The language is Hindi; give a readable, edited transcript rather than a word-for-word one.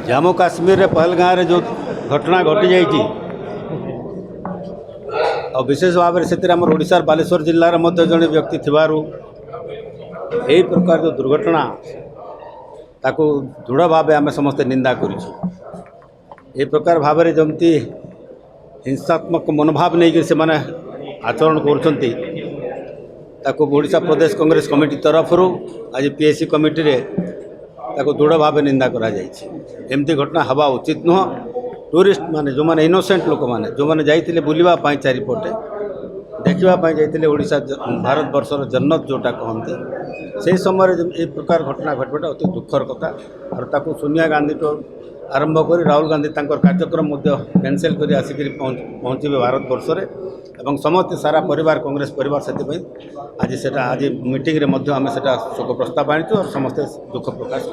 जम्मू काश्मीर पहलगाँव रे जो घटना घटी जाइए और विशेष भाव में से आम ओडार बालेश्वर जिलार जड़े व्यक्ति थिबारु यही प्रकार जो दुर्घटना ताकू दृढ़ भाव आम समस्ते निंदा करूँ। ये प्रकार भाव में जमती हिंसात्मक मनोभाव नहीं से माने आचरण करोड़शा प्रदेश कांग्रेस कमिटी तरफ आज पीएससी कमिटी रे ताको दृढ़ भाव निंदा करा एमती घटना हवा उचित नुह। टूरिस्ट माने जो माने इनोसेंट लोक माने जो माने जाइतिले बुलिबा पाई चारिपटे देखापी जाइतिले ओडिशा भारत वर्षर जन्नत जोटा कहते से समय ये प्रकार घटना घटवाटा अति दुखर कथा। और ताको सोनिया गांधी तो आरंभ कर राहुल गांधी कार्यक्रम कैंसल कर आसिक पहुँचे भारत वर्ष एवं समस्त सारा परिवार कांग्रेस परिवार से आज मीटिंग रे आम से शोक प्रस्ताव आनी और समस्ते दुख प्रकाश।